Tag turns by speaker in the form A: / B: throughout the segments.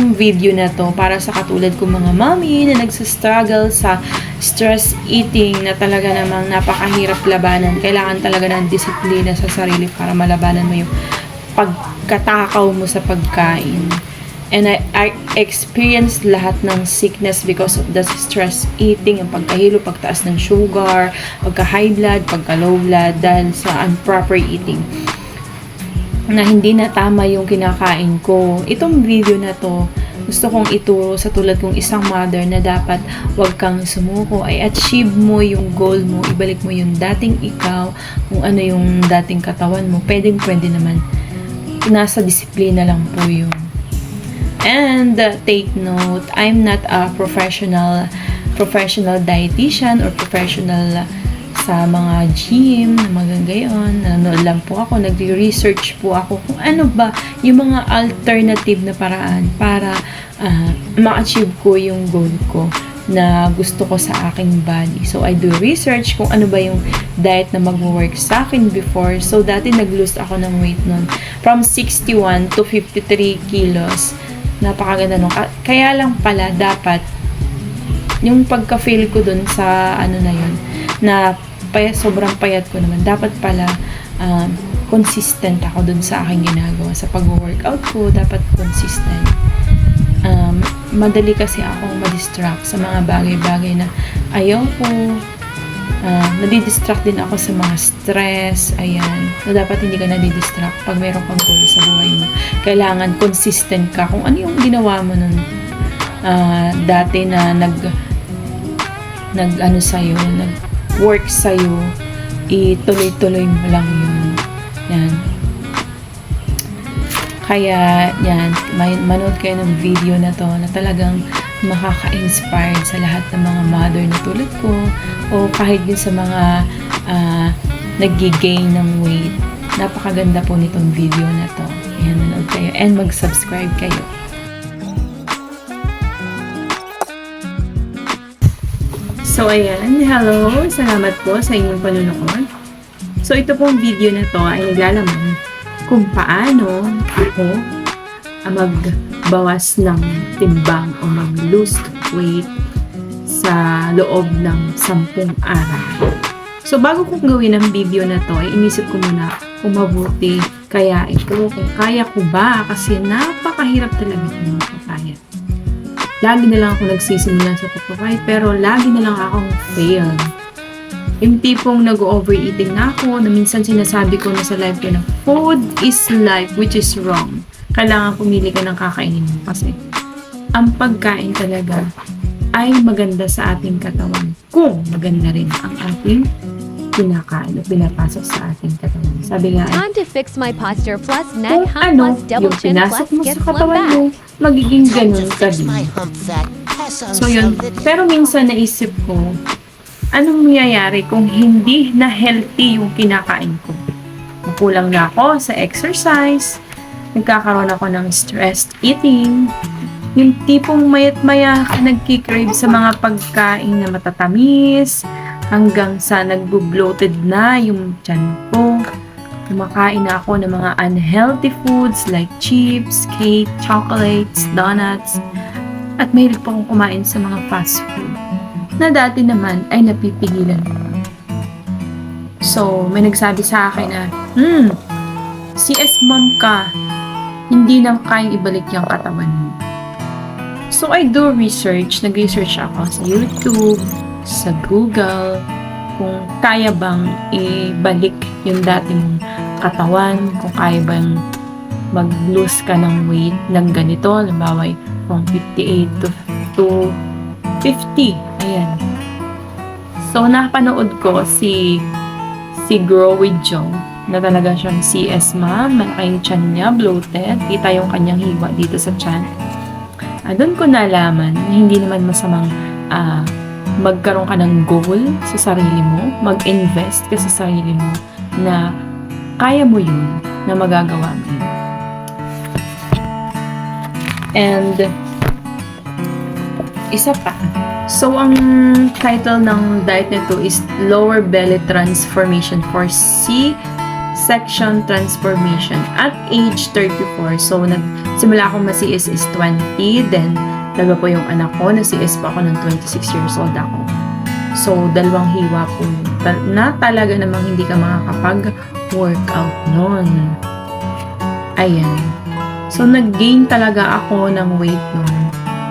A: itong video na to para sa katulad kong mga mommy na nagsastruggle sa stress eating na talaga namang napakahirap labanan. Kailangan talaga ng disiplina sa sarili para malabanan mo yung pagkatakaw mo sa pagkain. And I experienced lahat ng sickness because of the stress eating, ang pagkahilo, pagtaas ng sugar, pagka-high blood, pagka-low blood, dahil sa improper eating. Na hindi na tama yung kinakain ko. Itong video na to, gusto kong ituro sa tulad kong isang mother na dapat wag kang sumuko, ay achieve mo yung goal mo, ibalik mo yung dating ikaw, kung ano yung dating katawan mo, pwede naman. Nasa disiplina lang po yun. And take note, I'm not a professional dietitian or professional sa mga gym, mga gayon. Nanonood lang po ako, nag-research po ako kung ano ba yung mga alternative na paraan para ma-achieve ko yung goal ko na gusto ko sa aking body. So, I do research kung ano ba yung diet na mag-work sa akin before. So, dati nag-lose ako ng weight nun. From 61 to 53 kilos. Napakaganda nung. Kaya lang pala, dapat, yung pagka-feel ko dun sa, ano na yun, na sobrang payat ko naman, dapat pala, consistent ako dun sa aking ginagawa. Sa pag-workout ko, dapat consistent. Madali kasi akong ma-distract sa mga bagay-bagay na ayaw ko. Nadidistract din ako sa mga stress. Ayan. So, dapat hindi ka nadidistract pag mayroon kang goal sa buhay mo. Kailangan consistent ka kung ano yung ginawa mo nun dati na nag-work sa'yo, ituloy-tuloy mo lang yun. Yan. Kaya, yan, manood kayo ng video na to na talagang makaka-inspired sa lahat ng mga mother na tulad ko o kahit din sa mga nag-gain ng weight. Napakaganda po nitong video na to. Ayan, manood kayo and mag-subscribe kayo. So, ayan, hello! Salamat po sa inyong panunood. So, ito pong video na to ay naglalaman kung paano ako magbawas ng timbang o mag-lose weight sa loob ng 10 araw. So, bago kong gawin ang video na to, ay inisip ko muna kung mabuti kaya ito, kung kaya ko ba, kasi napakahirap talaga kung makakaya. Lagi na lang ako nagsisimula sa pagpapay, pero lagi na lang akong fail. Yung tipong nag-overeating na ako, na minsan sinasabi ko na sa live ko na food is life, which is wrong. Kailangan pumili ka ng kakainin mo kasi ang pagkain talaga ay maganda sa ating katawan kung maganda rin ang ating kinakain o pinapasok sa ating katawan. Sabi nga ay,
B: Time to fix my posture plus neck
A: kung
B: hump
A: ano
B: plus double
A: yung
B: chin
A: pinasok
B: plus
A: mo
B: get
A: sa
B: slim
A: katawan
B: back.
A: mo, magiging ganun ka din. So yun, pero minsan naisip ko, anong mangyayari kung hindi na healthy yung kinakain ko? Kulang na ako sa exercise, nagkakaroon ako ng stressed eating, yung tipong mayat-maya nagkikrave sa mga pagkain na matatamis, hanggang sa nagbo-bloated na yung tiyan ko. Kumakain na ako ng mga unhealthy foods like chips, cake, chocolates, donuts, at mahilig pa akong kumain sa mga fast food na dati naman ay napipigilan ko. So, may nagsabi sa akin na, CS mom ka, hindi na kayang ibalik yung katawan mo. So, I do research. Nag-research ako sa YouTube, sa Google, kung kaya bang ibalik yung dati mong katawan, kung kaya bang mag-lose ka ng weight ng ganito, halimbawa from 58 to 50. Ayan. So, napanood ko si Grow with Joe, na talaga siyang CS ma'am, malaki yung tiyan niya, bloated, kita yung kanyang hiwa dito sa tiyan. Doon ko nalaman na hindi naman masamang magkaroon ka ng goal sa sarili mo, mag-invest ka sa sarili mo na kaya mo yun, na magagawa mo yun. And isa pa, so ang title ng diet nito is Lower Belly Transformation for section transformation at age 34. So, nagsimula akong ma-CS is 20, then dalawa po yung anak ko, na-CS pa ako ng 26 years old ako. So, dalawang hiwa po na talaga namang hindi ka makakapag-workout nun. Ayan. So, nag-gain talaga ako ng weight nun.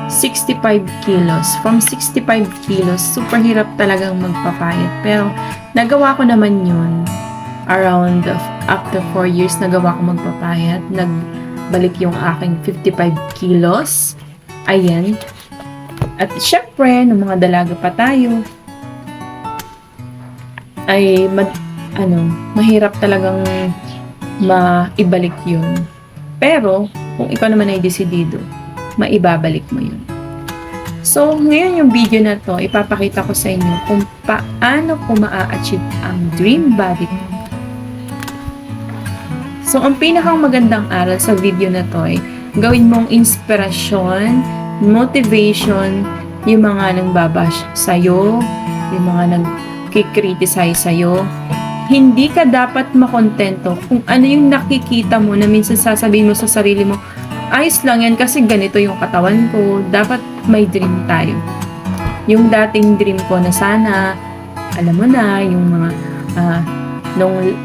A: 65 kilos. From 65 kilos, super hirap talagang magpapayat. Pero, nagawa ko naman yun. Around, after 4 years, nagawa ko magpapayat. Nagbalik yung aking 55 kilos. Ayan. At syempre, nung mga dalaga pa tayo, ay mahirap talagang maibalik yun. Pero, kung ikaw naman ay desidido, maibabalik mo yun. So, ngayon yung video na to, ipapakita ko sa inyo kung paano ko maa-achieve ang dream body ko. So, ang pinakang magandang aral sa video na to ay gawin mong inspirasyon, motivation, yung mga nang babash sa'yo, yung mga nag-criticize sa'yo. Hindi ka dapat makontento kung ano yung nakikita mo na minsan sasabihin mo sa sarili mo, ayos lang yan kasi ganito yung katawan ko. Dapat may dream tayo. Yung dating dream ko na sana, alam mo na, yung mga,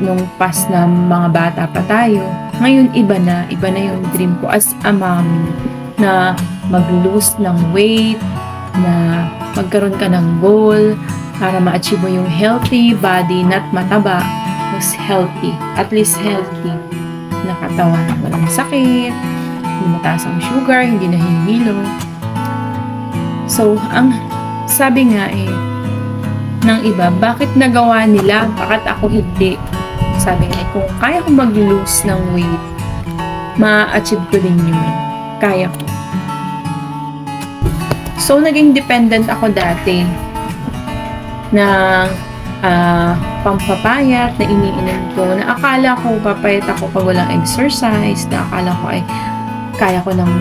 A: nung past na mga bata pa tayo, ngayon iba na yung dream ko as a mom, na mag-lose ng weight, na magkaroon ka ng goal, para ma-achieve mo yung healthy body, not mataba, mas healthy, at least healthy na katawan. Walang sakit, hindi mataas ang sugar, hindi nahihilo. So, ang sabi nga ng iba, bakit nagawa nila? Bakit ako hindi? Sabi nga, kung kaya ko mag-lose ng weight, ma-achieve ko din yun. Kaya ko. So, naging dependent ako dati na pampapayat na iniinom ko, na akala ko papayat ako pag walang exercise, na akala ko ay kaya ko nang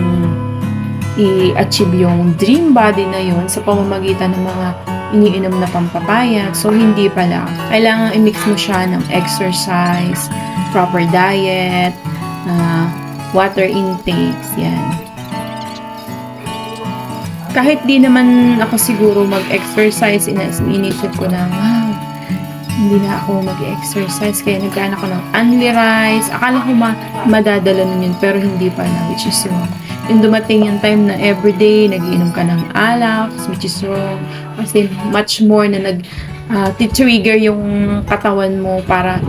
A: i-achieve yung dream body na yun sa pamamagitan ng mga iniinom na pampapayat. So, hindi pala. Kailangan i-mix mo siya ng exercise, proper diet, water intakes, yan. Kahit di naman ako siguro mag-exercise, inisip ko na, wow, hindi na ako mag-exercise, kaya nagkaan ako ng only rice. Akala ko madadala nun yun, pero hindi pala, which is wrong. Yung dumating yung time na everyday, nagiinom ka ng alak, which is wrong. Kasi much more na trigger yung katawan mo para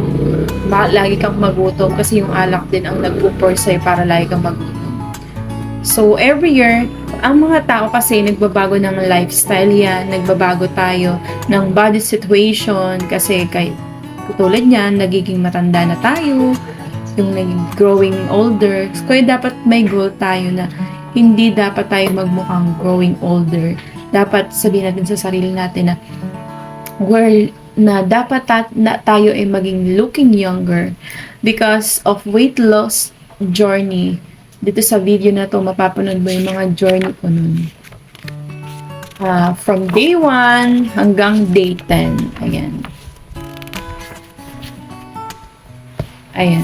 A: lagi kang magutom, kasi yung alak din ang nag-upor sa'yo para lagi kang magutom. So, every year, ang mga tao kasi nagbabago ng lifestyle yan, nagbabago tayo ng body situation kasi tulad niyan, nagiging matanda na tayo, yung naging growing older. Kaya dapat may goal tayo na hindi dapat tayo magmukhang growing older. Dapat sabihin natin sa sarili natin na dapat tayo ay maging looking younger because of weight loss journey. Dito sa video na to, mapapanood mo yung mga journey ko nun. From day 1 hanggang day 10. Ayan. Ayan.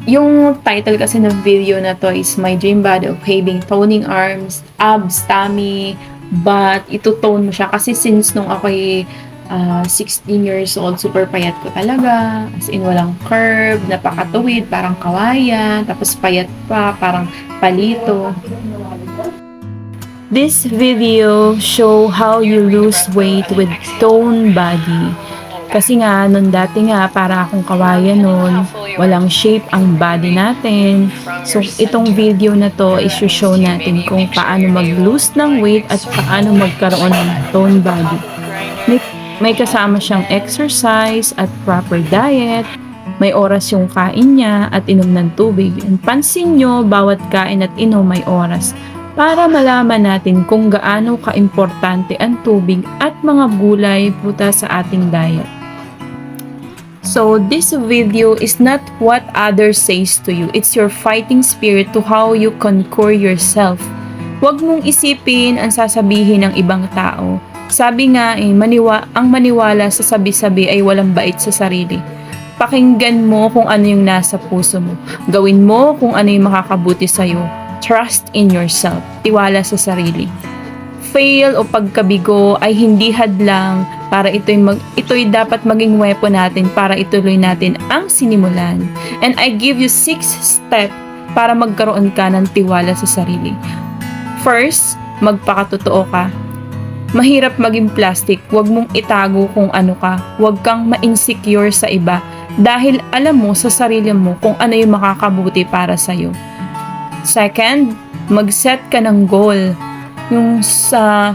A: Yung title kasi ng video na to is My Dream Body of Having Toning Arms, Abs, Tummy, Butt. Ito-tone mo siya. Kasi since nung ako'y 16 years old, super payat ko talaga. As in, walang curve, napakatuwid, parang kawayan, tapos payat pa, parang palito. This video show how you lose weight with toned body. Kasi nga, nun dati nga, para akong kawayan nun, walang shape ang body natin. So, itong video na to, isi-show natin kung paano mag-lose ng weight at paano magkaroon ng toned body. May kasama siyang exercise at proper diet. May oras yung kain niya at inom ng tubig. And pansin nyo, bawat kain at inom may oras para malaman natin kung gaano kaimportante ang tubig at mga gulay puta sa ating diet. So, this video is not what others says to you. It's your fighting spirit to how you conquer yourself. Huwag mong isipin ang sasabihin ng ibang tao. Sabi nga ang maniwala sa sabi-sabi ay walang bait sa sarili. Pakinggan mo kung ano yung nasa puso mo. Gawin mo kung ano yung makakabuti sa'yo. Trust in yourself. Tiwala sa sarili. Fail o pagkabigo ay hindi hadlang para ito'y dapat maging weapon natin para ituloy natin ang sinimulan. And I give you 6 steps para magkaroon ka ng tiwala sa sarili. First, magpakatotoo ka. Mahirap maging plastic, huwag mong itago kung ano ka. Huwag kang ma-insecure sa iba dahil alam mo sa sarili mo kung ano yung makakabuti para sa'yo. Second, mag-set ka ng goal. Yung sa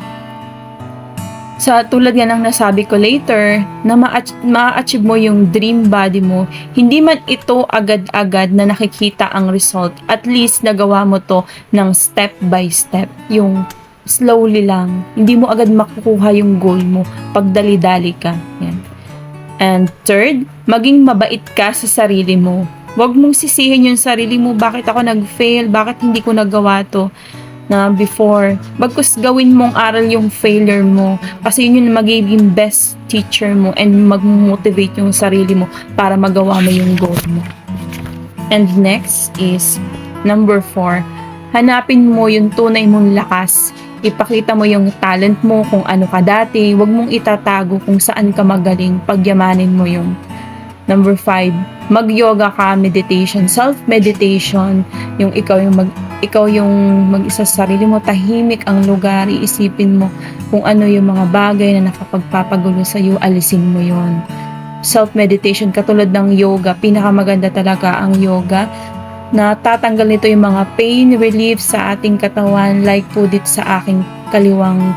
A: tulad nga ng nasabi ko later, na ma-achieve mo yung dream body mo, hindi man ito agad-agad na nakikita ang result, at least nagawa mo to ng step by step, yung slowly lang, hindi mo agad makukuha yung goal mo, pagdali-dali ka. Yan. And third, maging mabait ka sa sarili mo. Huwag mong sisihin yung sarili mo, bakit ako nag-fail, bakit hindi ko nagawa to na before. Bagkus gawin mong aral yung failure mo, kasi yun yung magiging best teacher mo and mag-motivate yung sarili mo para magawa mo yung goal mo. And next is number 4, hanapin mo yung tunay mong lakas. Ipakita mo yung talent mo kung ano ka dati. Huwag mong itatago kung saan ka magaling. Pagyamanin mo yung. Number 5, mag-yoga ka, meditation, self-meditation. Yung ikaw yung mag-isa sa sarili mo, tahimik ang lugar, iisipin mo kung ano yung mga bagay na nakapagpapagulo sa iyo, alisin mo yon. Self-meditation, katulad ng yoga, pinakamaganda talaga ang yoga. Natatanggal nito yung mga pain relief sa ating katawan, like po dito sa aking kaliwang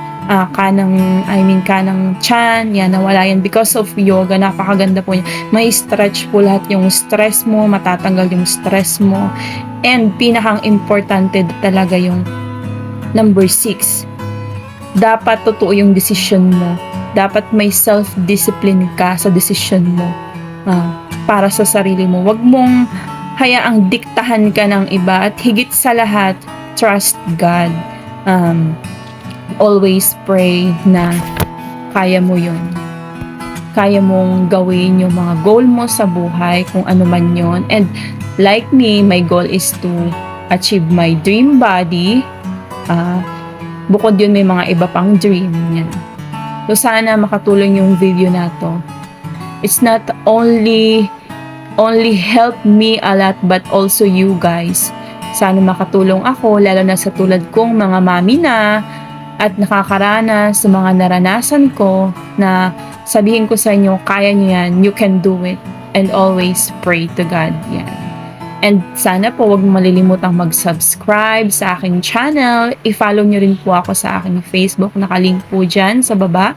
A: kanang tiyan, yan, nawala yan because of yoga. Napakaganda po niya. May stretch po lahat yung stress mo, matatanggal yung stress mo. And pinakang importante talaga yung number 6. Dapat totoo yung decision mo. Dapat may self-discipline ka sa decision mo para sa sarili mo. Huwag mong hayaang diktahan ka ng iba, at higit sa lahat, trust God. Always pray na kaya mo yun. Kaya mong gawin yung mga goal mo sa buhay, kung ano man yun. And like me, my goal is to achieve my dream body. Bukod yun, may mga iba pang dream. Yan. So sana makatulong yung video na to. It's not only help me a lot, but also you guys. Sana makatulong ako, lalo na sa tulad kong mga mami na at nakakaranas sa mga naranasan ko, na sabihin ko sa inyo, kaya niyo yan, you can do it, and always pray to God. Yan. And sana po wag malilimutang mag-subscribe sa aking channel. I-follow nyo rin po ako sa aking Facebook, nakalink po dyan sa baba,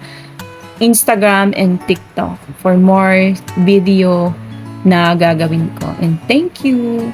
A: Instagram and TikTok for more video na gagawin ko. And thank you!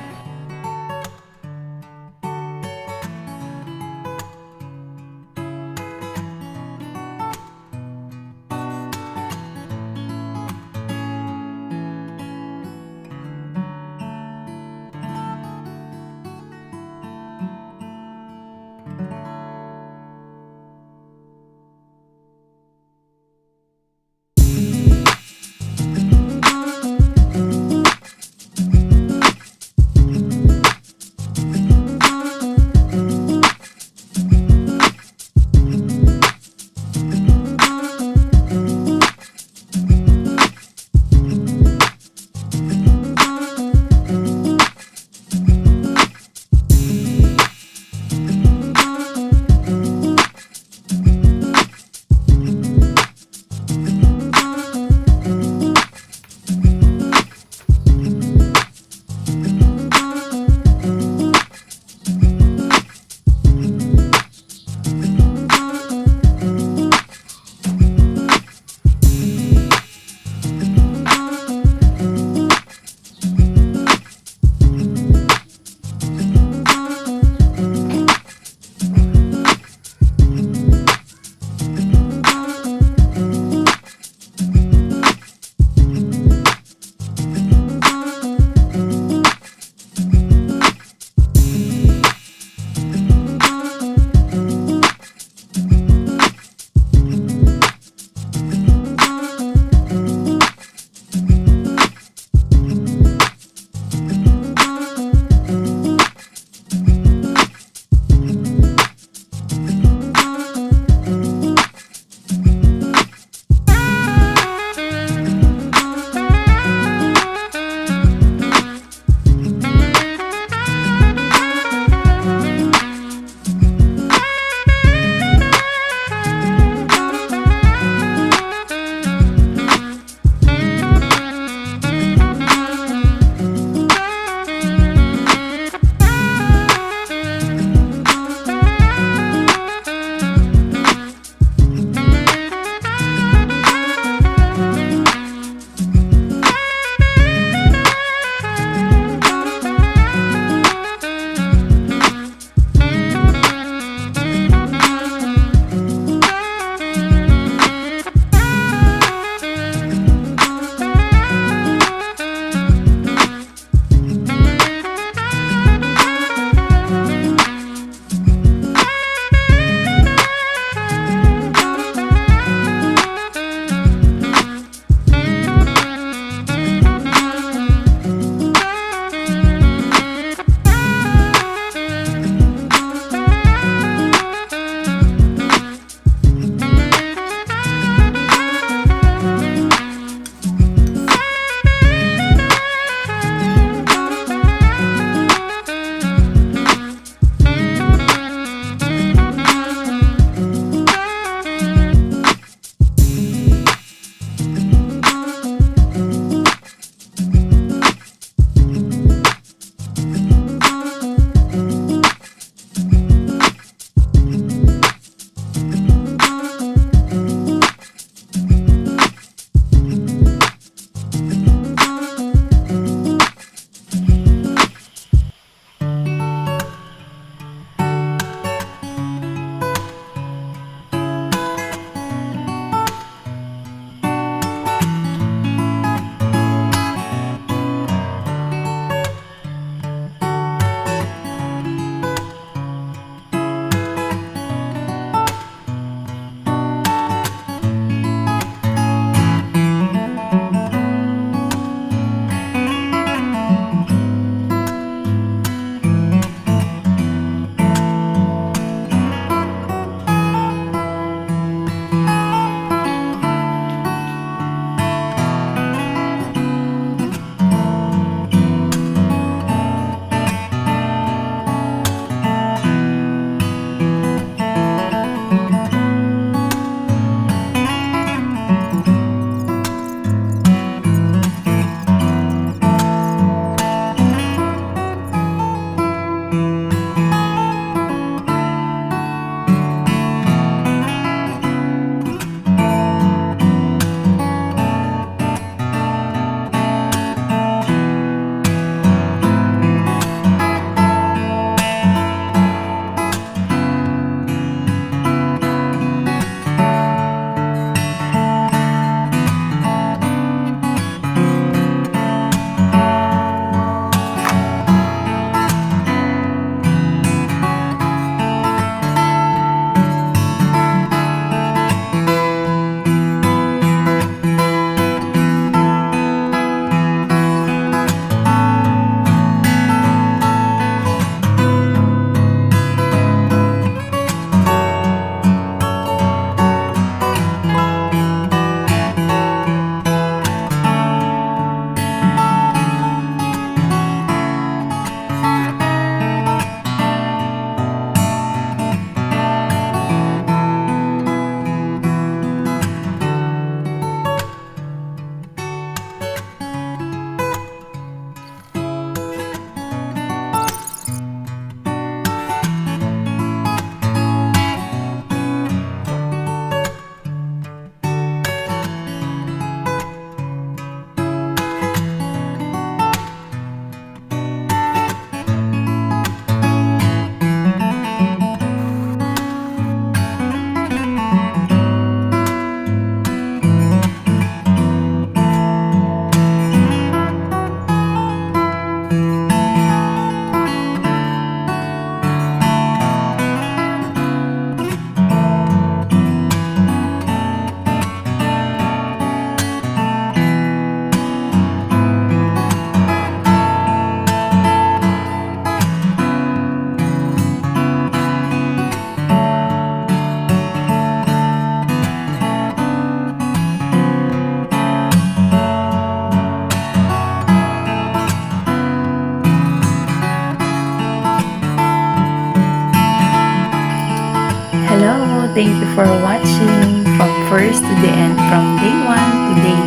A: thank you for watching from first to the end, from day 1 to day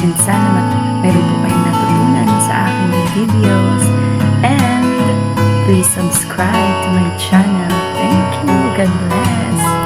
A: 10. And sana mayroon po kayong natutunan sa aking videos. And please subscribe to my channel. Thank you. God bless.